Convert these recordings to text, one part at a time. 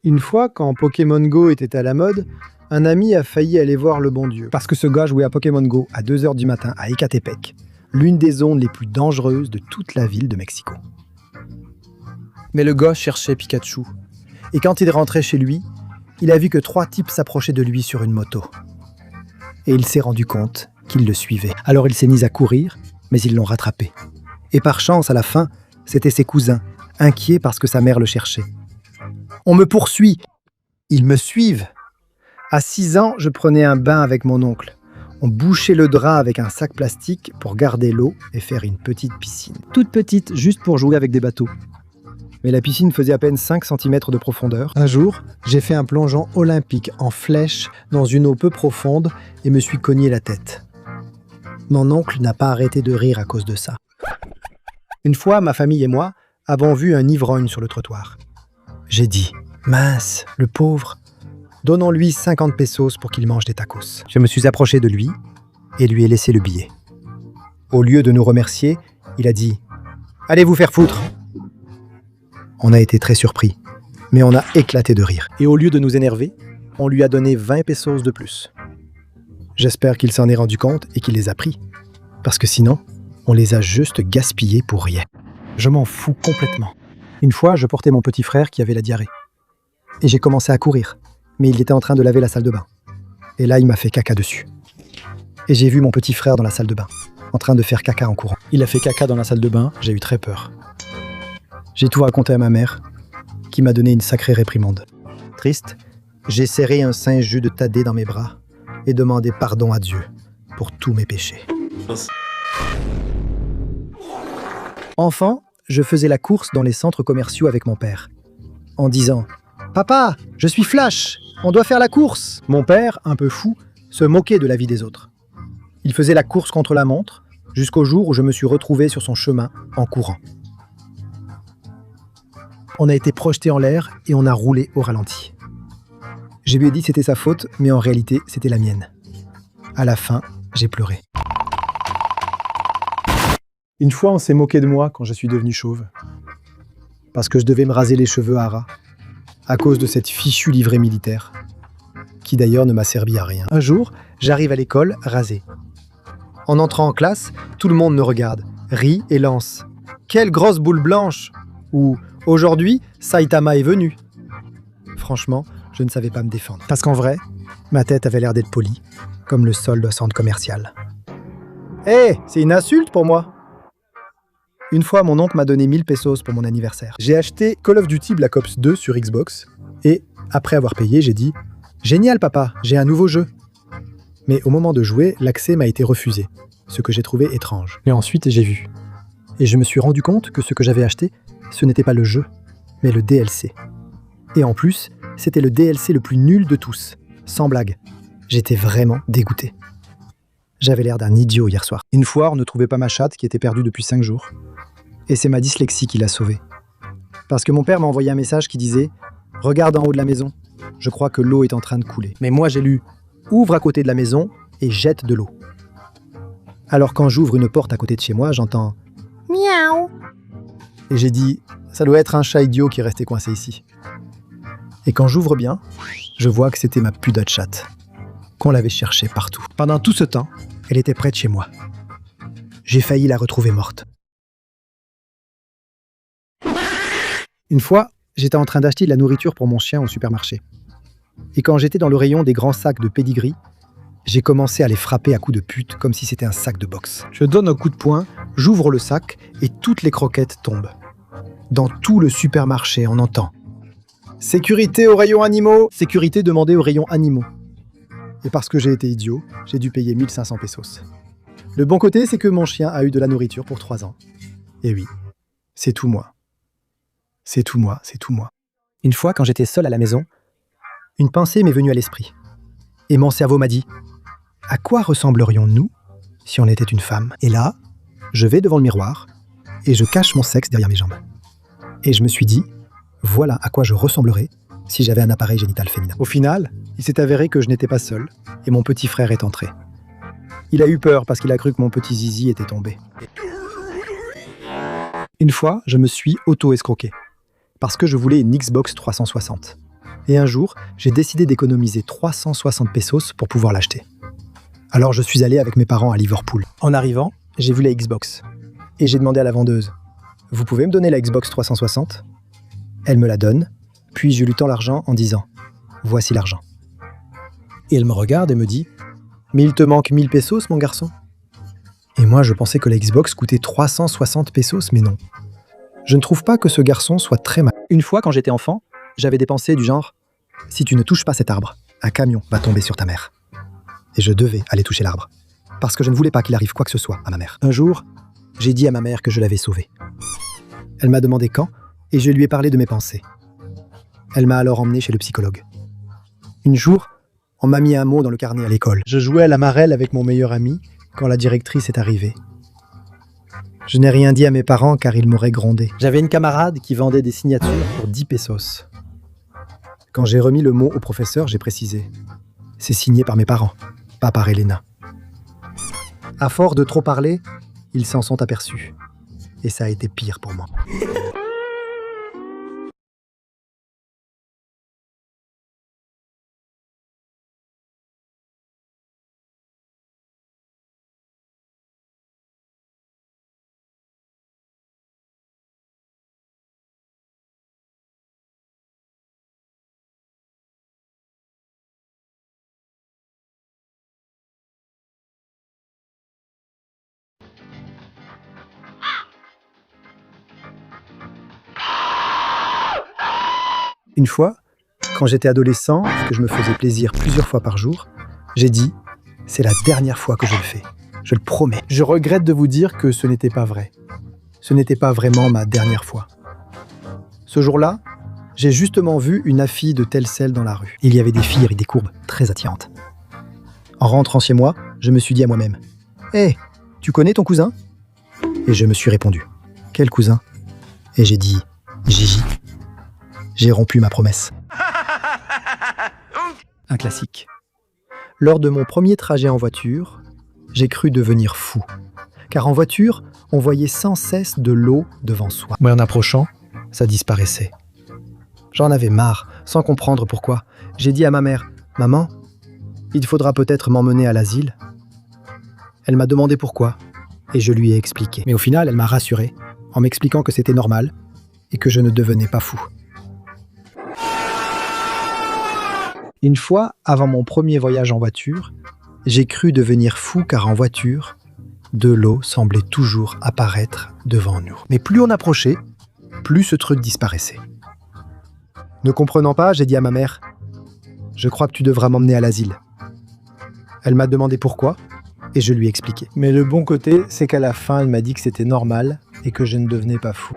Une fois, quand Pokémon Go était à la mode, un ami a failli aller voir le bon Dieu. Parce que ce gars jouait à Pokémon Go à 2h du matin à Ecatepec, l'une des zones les plus dangereuses de toute la ville de Mexico. Mais le gars cherchait Pikachu. Et quand il est rentré chez lui, il a vu que 3 types s'approchaient de lui sur une moto. Et il s'est rendu compte qu'ils le suivaient. Alors il s'est mis à courir, mais ils l'ont rattrapé. Et par chance, à la fin, c'étaient ses cousins, inquiets parce que sa mère le cherchait. « On me poursuit !» Ils me suivent. À 6 ans, je prenais un bain avec mon oncle. On bouchait le drap avec un sac plastique pour garder l'eau et faire une petite piscine. Toute petite, juste pour jouer avec des bateaux. Mais la piscine faisait à peine 5 cm de profondeur. Un jour, j'ai fait un plongeon olympique en flèche dans une eau peu profonde et me suis cogné la tête. Mon oncle n'a pas arrêté de rire à cause de ça. Une fois, ma famille et moi avons vu un ivrogne sur le trottoir. J'ai dit « Mince, le pauvre !» Donnons-lui 50 pesos pour qu'il mange des tacos. Je me suis approché de lui et lui ai laissé le billet. Au lieu de nous remercier, il a dit « Allez vous faire foutre !» On a été très surpris, mais on a éclaté de rire. Et au lieu de nous énerver, on lui a donné 20 pesos de plus. J'espère qu'il s'en est rendu compte et qu'il les a pris. Parce que sinon, on les a juste gaspillés pour rien. Je m'en fous complètement. Une fois, je portais mon petit frère qui avait la diarrhée. Et j'ai commencé à courir, mais il était en train de laver la salle de bain. Et là, il m'a fait caca dessus. Et j'ai vu mon petit frère dans la salle de bain, en train de faire caca en courant. Il a fait caca dans la salle de bain, j'ai eu très peur. J'ai tout raconté à ma mère, qui m'a donné une sacrée réprimande. Triste, j'ai serré un singe jus de Thaddée dans mes bras et demandé pardon à Dieu pour tous mes péchés. Enfant, je faisais la course dans les centres commerciaux avec mon père, en disant « Papa, je suis Flash, on doit faire la course !» Mon père, un peu fou, se moquait de la vie des autres. Il faisait la course contre la montre, jusqu'au jour où je me suis retrouvé sur son chemin en courant. On a été projeté en l'air et on a roulé au ralenti. Je lui ai dit que c'était sa faute, mais en réalité, c'était la mienne. À la fin, j'ai pleuré. Une fois, on s'est moqué de moi quand je suis devenu chauve. Parce que je devais me raser les cheveux à ras, à cause de cette fichue livrée militaire, qui d'ailleurs ne m'a servi à rien. Un jour, j'arrive à l'école rasé. En entrant en classe, tout le monde me regarde, rit et lance « Quelle grosse boule blanche !» ou « Aujourd'hui, Saitama est venu !» Franchement, je ne savais pas me défendre. Parce qu'en vrai, ma tête avait l'air d'être polie, comme le sol d'un centre commercial. Hé, c'est une insulte pour moi! Une fois, mon oncle m'a donné 1000 pesos pour mon anniversaire. J'ai acheté Call of Duty Black Ops 2 sur Xbox et, après avoir payé, j'ai dit « Génial papa, j'ai un nouveau jeu !» Mais au moment de jouer, l'accès m'a été refusé, ce que j'ai trouvé étrange. Mais ensuite, j'ai vu. Et je me suis rendu compte que ce que j'avais acheté, ce n'était pas le jeu, mais le DLC. Et en plus, c'était le DLC le plus nul de tous, sans blague. J'étais vraiment dégoûté. J'avais l'air d'un idiot hier soir. Une fois, on ne trouvait pas ma chatte qui était perdue depuis 5 jours. Et c'est ma dyslexie qui l'a sauvée. Parce que mon père m'a envoyé un message qui disait « Regarde en haut de la maison, je crois que l'eau est en train de couler. » Mais moi j'ai lu « Ouvre à côté de la maison et jette de l'eau. » Alors quand j'ouvre une porte à côté de chez moi, j'entends « Miaou !» Et j'ai dit « Ça doit être un chat idiot qui est resté coincé ici. » Et quand j'ouvre bien, je vois que c'était ma puda de chatte, qu'on l'avait cherchée partout. Pendant tout ce temps, elle était près de chez moi. J'ai failli la retrouver morte. Une fois, j'étais en train d'acheter de la nourriture pour mon chien au supermarché. Et quand j'étais dans le rayon des grands sacs de pédigree, j'ai commencé à les frapper à coups de pute comme si c'était un sac de boxe. Je donne un coup de poing, j'ouvre le sac et toutes les croquettes tombent. Dans tout le supermarché, on entend « Sécurité au rayon animaux !» Sécurité demandée au rayon animaux. Et parce que j'ai été idiot, j'ai dû payer 1500 pesos. Le bon côté, c'est que mon chien a eu de la nourriture pour 3 ans. Et oui, c'est tout moi. C'est tout moi, c'est tout moi. Une fois, quand j'étais seul à la maison, une pensée m'est venue à l'esprit. Et mon cerveau m'a dit « À quoi ressemblerions-nous si on était une femme ?» Et là, je vais devant le miroir et je cache mon sexe derrière mes jambes. Et je me suis dit « Voilà à quoi je ressemblerais si j'avais un appareil génital féminin. » Au final, il s'est avéré que je n'étais pas seul et mon petit frère est entré. Il a eu peur parce qu'il a cru que mon petit zizi était tombé. Une fois, je me suis auto-escroqué parce que je voulais une Xbox 360. Et un jour, j'ai décidé d'économiser 360 pesos pour pouvoir l'acheter. Alors je suis allé avec mes parents à Liverpool. En arrivant, j'ai vu la Xbox. Et j'ai demandé à la vendeuse, « Vous pouvez me donner la Xbox 360 ?» Elle me la donne, puis je lui tends l'argent en disant, « Voici l'argent. » Et elle me regarde et me dit, « Mais il te manque 1000 pesos, mon garçon ?» Et moi, je pensais que la Xbox coûtait 360 pesos, mais non. Je ne trouve pas que ce garçon soit très mal. Une fois, quand j'étais enfant, j'avais des pensées du genre « Si tu ne touches pas cet arbre, un camion va tomber sur ta mère. » Et je devais aller toucher l'arbre, parce que je ne voulais pas qu'il arrive quoi que ce soit à ma mère. Un jour, j'ai dit à ma mère que je l'avais sauvée. Elle m'a demandé quand, et je lui ai parlé de mes pensées. Elle m'a alors emmené chez le psychologue. Un jour, on m'a mis un mot dans le carnet à l'école. Je jouais à la marelle avec mon meilleur ami quand la directrice est arrivée. Je n'ai rien dit à mes parents car ils m'auraient grondé. J'avais une camarade qui vendait des signatures pour 10 pesos. Quand j'ai remis le mot au professeur, j'ai précisé « C'est signé par mes parents, pas par Elena ». À force de trop parler, ils s'en sont aperçus. Et ça a été pire pour moi. Une fois, quand j'étais adolescent et que je me faisais plaisir plusieurs fois par jour, j'ai dit « C'est la dernière fois que je le fais. Je le promets. » Je regrette de vous dire que ce n'était pas vrai. Ce n'était pas vraiment ma dernière fois. Ce jour-là, j'ai justement vu une fille de Telcel dans la rue. Il y avait des filles avec des courbes très attirantes. En rentrant chez moi, je me suis dit à moi-même « Hé, tu connais ton cousin ?» Et je me suis répondu « Quel cousin ?» Et j'ai dit « Gigi. » J'ai rompu ma promesse. Un classique. Lors de mon premier trajet en voiture, j'ai cru devenir fou. Car en voiture, on voyait sans cesse de l'eau devant soi. Mais en approchant, ça disparaissait. J'en avais marre, sans comprendre pourquoi. J'ai dit à ma mère, « Maman, il faudra peut-être m'emmener à l'asile ?» Elle m'a demandé pourquoi, et je lui ai expliqué. Mais au final, elle m'a rassuré, en m'expliquant que c'était normal, et que je ne devenais pas fou. Une fois, avant mon premier voyage en voiture, j'ai cru devenir fou car en voiture, de l'eau semblait toujours apparaître devant nous. Mais plus on approchait, plus ce truc disparaissait. Ne comprenant pas, j'ai dit à ma mère « Je crois que tu devras m'emmener à l'asile. » Elle m'a demandé pourquoi, et je lui ai expliqué. Mais le bon côté, c'est qu'à la fin, elle m'a dit que c'était normal et que je ne devenais pas fou.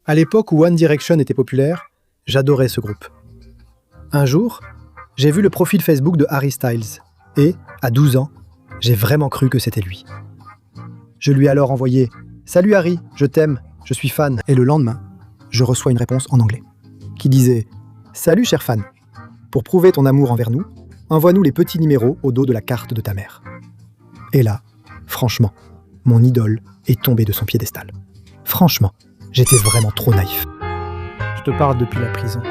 À l'époque où One Direction était populaire, j'adorais ce groupe. Un jour, j'ai vu le profil Facebook de Harry Styles et, à 12 ans, j'ai vraiment cru que c'était lui. Je lui ai alors envoyé « Salut Harry, je t'aime, je suis fan ». Et le lendemain, je reçois une réponse en anglais qui disait « Salut cher fan, pour prouver ton amour envers nous, envoie-nous les petits numéros au dos de la carte de ta mère. » Et là, franchement, mon idole est tombée de son piédestal. Franchement, j'étais vraiment trop naïf. Je te parle depuis la prison.